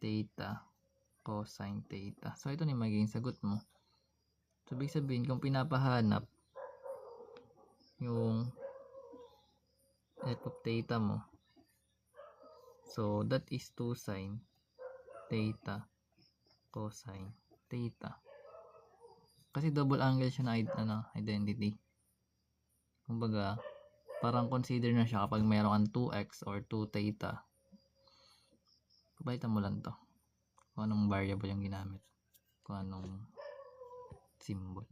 theta cosine theta. So, ito na yung magiging sagot mo. So, ibig sabihin, kung pinapahanap yung f of theta mo, so, that is 2 sine theta cosine theta. Kasi double angle siya na identity. Kumbaga, parang consider na siya kapag mayroon kang 2x or 2 theta. Pabalitan mo lang to. Kung anong variable yung ginamit. Kung anong symbol.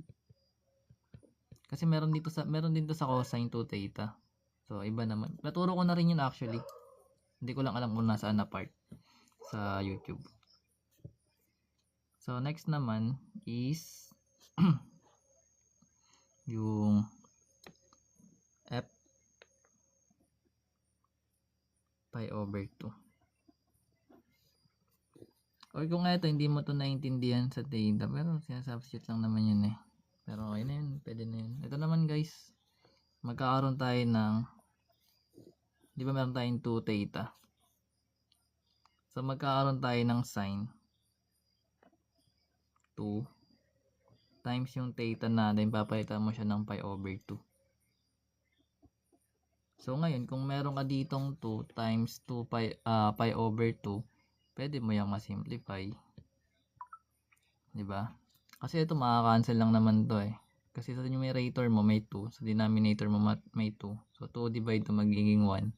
Kasi meron din to sa cosine 2 theta. So, iba naman. Naturo ko na rin yun actually. Hindi ko lang alam kung nasaan na part sa YouTube. So, next naman is yung f pi over 2. Or kung ito, hindi mo to naintindihan sa theta, pero sinasubstitute lang naman yun eh. Pero okay na yun, pwede na yun. Ito naman guys, magkakaroon tayo ng, di ba meron tayong 2 theta? So, magkakaroon tayo ng sine 2 times yung theta natin, papalitan mo siya ng pi over 2. So, ngayon, kung meron ka ditong 2 times 2 pi over 2, pwede mo yung ma-simplify. Diba? Kasi ito, makaka-cancel lang naman to eh. Kasi sa numerator mo may 2, sa denominator mo may 2. So, 2 divide to magiging 1.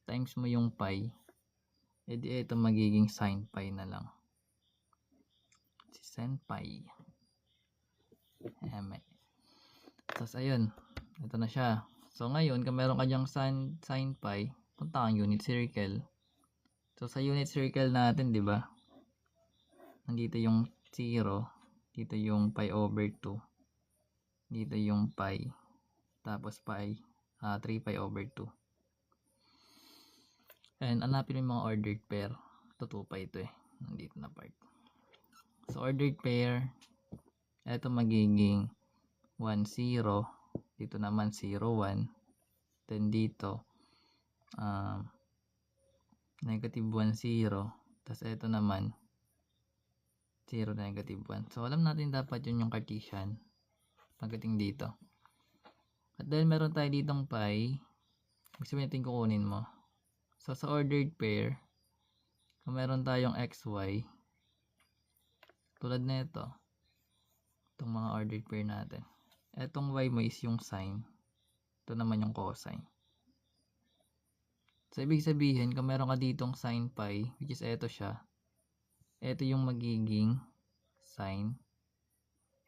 Times mo yung pi, edi ito magiging sin pi na lang. Si sin pi. Tapos, ayun. Ito na siya. So, ngayon, kung meron ka dyang sin pi, punta kang unit circle. So, sa unit circle natin, di ba? Nandito yung 0. Dito yung pi over 2. Dito yung pi. Tapos pi, 3 pi over 2. And, hanapin mo yung mga ordered pair. Ito 2 pi ito eh. Nandito na part. So, ordered pair, ito magiging 1, 0. Dito naman 0, 1. Then, dito, negative 1, 0. Tapos, ito naman, 0, negative 1. So, alam natin dapat yun yung Cartesian. Pagdating dito. At dahil meron tayo ditong pi, gusto natin kukunin mo. So, sa ordered pair, kung meron tayong xy, tulad na ito, itong mga ordered pair natin. Itong y mo is yung sine. Ito naman yung cosine. So, ibig sabihin, kung meron ka ditong sin pi, which is ito siya, ito yung magiging sine,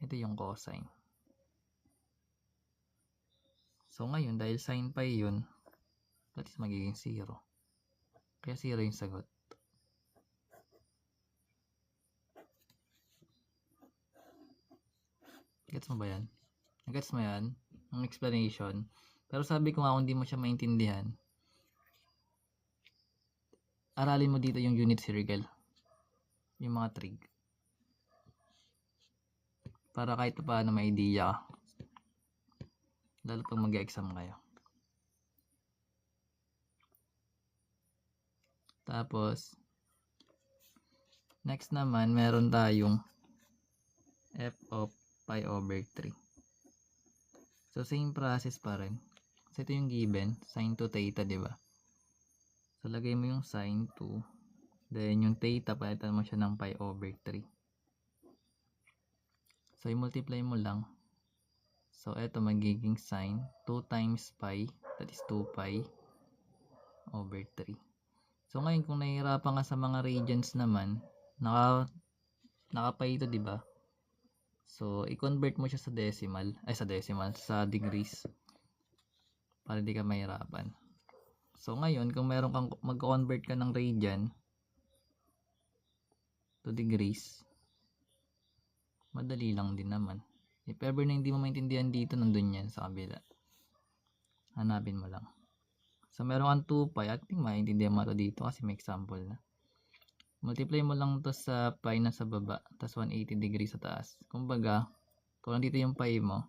ito yung cosine. So, ngayon, dahil sin pi yun, that is magiging 0. Kaya 0 yung sagot. Gets mo ba yan? Gets mo yan? Ang explanation. Pero sabi ko nga, kung hindi mo siya maintindihan, aralin mo dito yung unit circle. Yung mga trig. Para kahit paano may idea ka. Lalo pag mag-exam kayo. Tapos, next naman, meron tayong f of pi over 3. So, same process pa rin. So, ito yung given, sin 2 theta, di ba? So, lagay mo yung sin 2. Then, yung theta, palitan mo siya ng pi over 3. So, i-multiply mo lang. So, ito magiging sin 2 times pi, that is 2 pi over 3. So, ngayon, kung nahihirapan ka sa mga radians naman, naka-pi ito, di ba? So, i-convert mo siya sa sa degrees. Para di ka mahirapan. So, ngayon, kung meron kang mag-convert ka ng radian to degrees, madali lang din naman. If ever na hindi mo maintindihan dito, nandun yan sa kabila. Hanapin mo lang. So, meron kang 2 pi. I think maintindihan mo ito dito kasi may example na. Multiply mo lang to sa pi na sa baba, tas 180 degrees sa taas. Kumbaga, kung nandito yung pi mo,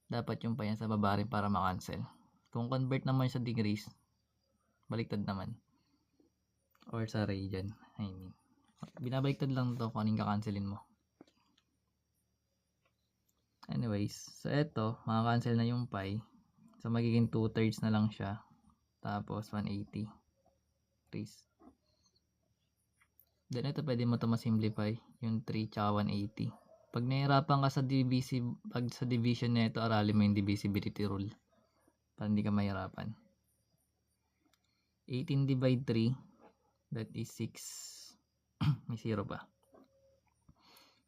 dapat yung pi yan sa baba rin para ma-cancel. Kung convert naman sa degrees, baliktad naman. Or sa radian. I mean. Binabaliktad lang to kung anong kakancelin mo. Anyways, so eto, makakancel na yung pi. So magiging 2/3 na lang siya. Tapos 180. Please. Then ito pwede mo to ma-simplify. Yung 3 tsaka 180. Pag nahihirapan ka pag sa division na ito, aralin mo yung divisibility rule. Para hindi ka mahirapan. 18 divide 3. That is 6. May 0 pa.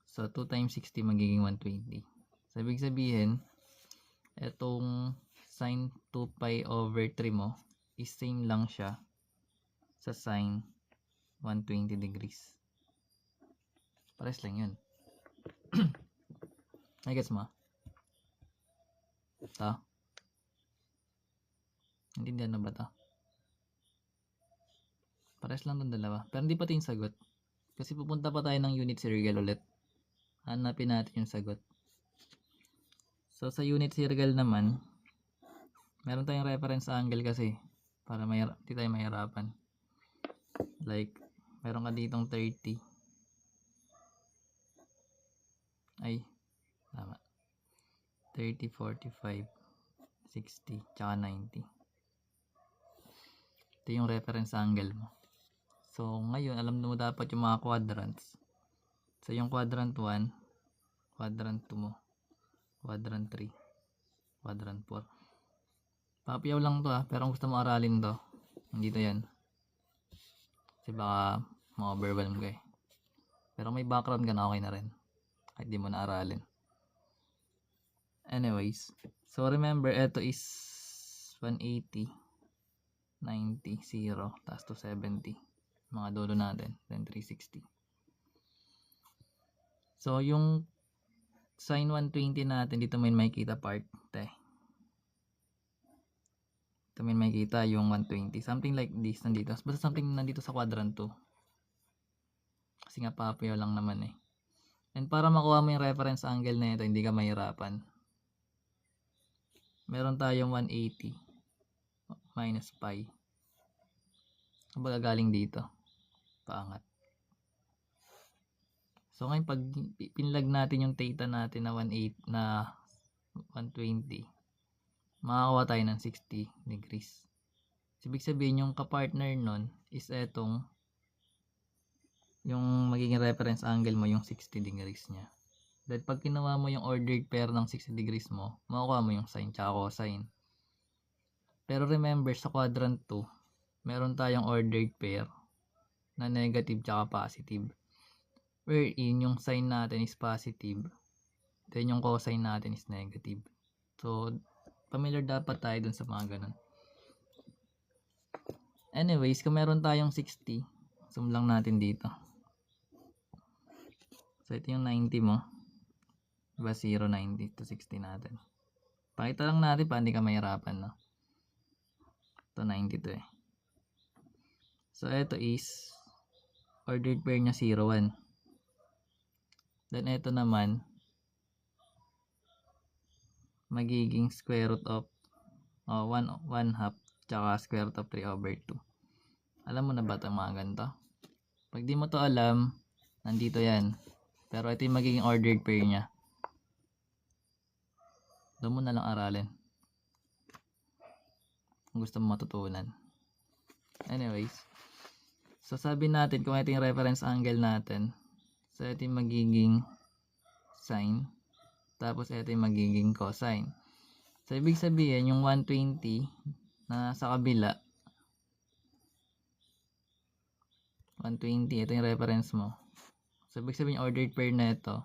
So 2 times 60 magiging 120. So ibig sabihin, etong sin 2 pi over 3 mo is same lang siya sa sin 120 degrees. Pares lang yun. I guess mo? Ito? Intindihan na ba ito? Pares lang itong dalawa. Pero hindi pati yung sagot. Kasi pupunta pa tayo ng unit circle ulit. Hanapin natin yung sagot. So sa unit circle naman, meron tayong reference angle kasi para hindi tayo mahirapan. Like, meron ka ditong 30. Ay, tama. 30, 45, 60, tsaka 90. Ito yung reference angle mo. So, ngayon, alam mo dapat yung mga quadrants. So, yung quadrant 1, quadrant 2 mo, quadrant 3, quadrant 4. Papiyaw lang to pero kung gusto mo aralin to, nandito yan. Kasi baka ma-overwhelm ka eh. Pero may background ka na, okay na rin. Kahit di mo na aralin. Anyways, so remember, ito is 180, 90, 0, tapos 270. Mga dulo natin, then 360. So, yung sin 120 natin, dito may makikita part. Dito may makikita yung 120. Something like this, nandito. Basta something nandito sa quadrant 2. Kasi nga papayaw lang naman eh. And para makuha mo yung reference angle na ito, hindi ka mahirapan. Meron tayong 180 minus pi. Kumbaga galing dito. Paangat. So ngayon pag pinlag natin yung theta natin na 120, makakakuha tayo ng 60 degrees. Ibig sabihin yung kapartner nun is etong yung magiging reference angle mo yung 60 degrees niya. Dahil pag kinuha mo yung ordered pair ng 60 degrees mo, makukuha mo yung sine tsaka cosine. Pero remember sa quadrant 2, meron tayong ordered pair na negative tsaka positive. Wherein yung sine natin is positive, then yung cosine natin is negative. So, familiar dapat tayo dun sa mga ganun. Anyways, kung meron tayong 60, zoom lang natin dito. So, ito yung 90 mo. Diba 0, 90 to 60 natin. Pakita lang natin pa hindi ka mahirapan, no? Ito 90 to eh. So, ito is ordered pair niya 0, 1. Then, ito naman magiging square root of 1/2 tsaka square root of 3 over 2. Alam mo na ba ito mga ganito? Pag di mo to alam, nandito yan. Pero ito yung magiging ordered pair niya. Doon mo na lang aralin. Kung gusto mo matutunan. Anyways. So sabi natin kung ito yung reference angle natin. So ito yung magiging sine. Tapos ito yung magiging cosine. So ibig sabihin yung 120 na sa kabila. 120, ito yung reference mo. So ibig sabihin yung ordered pair na ito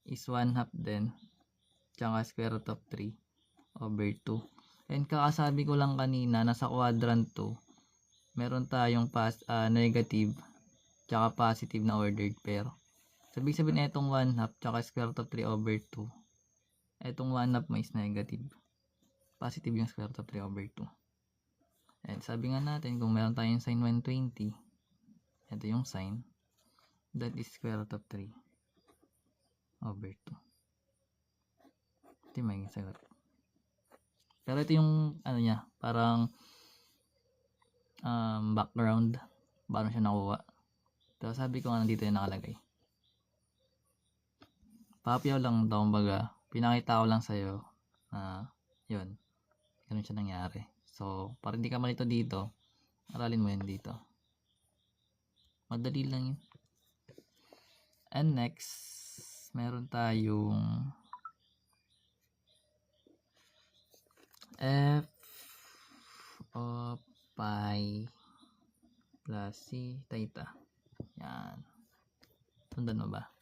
is 1/2 din. Tsaka square root of 3 over 2. And kakasabi ko lang kanina, nasa quadrant 2, meron tayong negative tsaka positive na ordered pair. So, ibig sabihin itong 1/2 tsaka square root of 3 over 2. Itong 1/2 mo is negative. Positive yung square root of 3 over 2. And sabi nga natin, kung meron tayong sin 120, ito yung sin, that is square root of 3 over 2. Ito yung magiging sagot. Pero ito yung ano niya, parang background paano siya nakuha. Pero sabi ko nga nandito yung nakalagay. Papyaw lang daw, kumbaga, pinakita ko lang sa'yo na yun, ganun siya nangyari. So, para hindi ka malito dito, aralin mo yun dito. Madali lang yun. And next, meron tayong f of pi plus c theta. Yan. Sundan mo ba?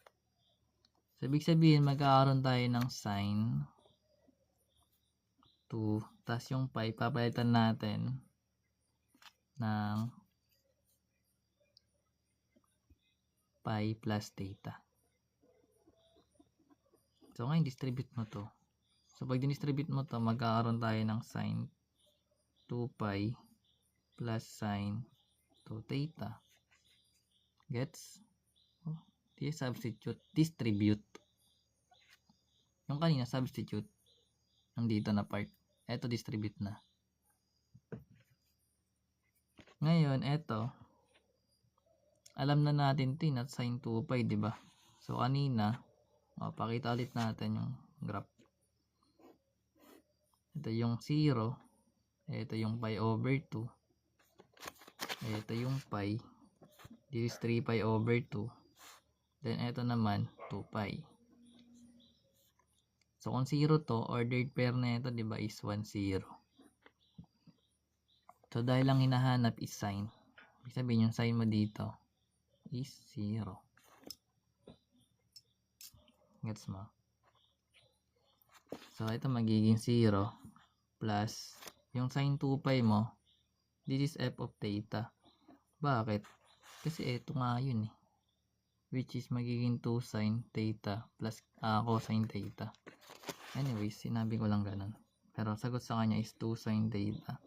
So, ibig sabihin, magkakaroon tayo ng sine 2, tas yung pi, papalitan natin ng pi plus theta. So, ngayon, distribute mo to. So, pag dinistribute mo to, magkakaroon tayo ng sine 2 pi plus sine 2 theta. Gets? Oh, di substitute, distribute. Yung kanina, substitute. Nandito na part. Eto, distribute na. Ngayon, eto. Alam na natin tin at sine 2 pi, di ba? So, kanina, pakita ulit natin yung graph. Ito yung 0. Ito yung pi over 2. Ito yung pi. This is 3 pi over 2. Then, ito naman, 2 pi. So, kung 0 to, ordered pair na ito, di ba, is 1, 0. So, dahil lang hinahanap is sine. Ibig sabihin, yung sine mo dito is 0. Gets mo? So, ito magiging 0 plus yung sine 2 pi mo, this is f of theta. Bakit? Kasi ito nga yun eh. Which is magiging 2 sine theta plus cosine theta. Anyways, sinabi ko lang ganun. Pero sagot sa kanya is 2 sine theta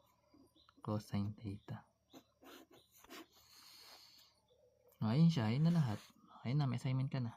cosine theta. Ayun siya, ayun na lahat. Ayun na, may assignment ka na.